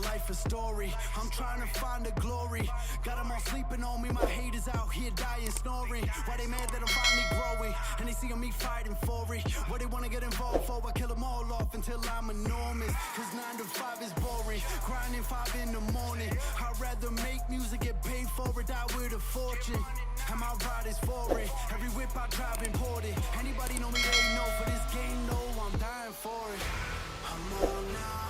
life a story. I'm trying to find the glory. Got them all sleeping on me, my haters out here dying, snoring. Why they mad that I'm finally growing, and they seeing me fighting for it. What they wanna get involved for, I kill them all off until I'm enormous. Cause 9 to 5 is boring, grinding 5 in the morning. I'd rather make music, get paid for it, die with a fortune. And my ride is for it, every whip I drive imported. Anybody know me, they know, for this game, no, I'm dying for it. I'm on now.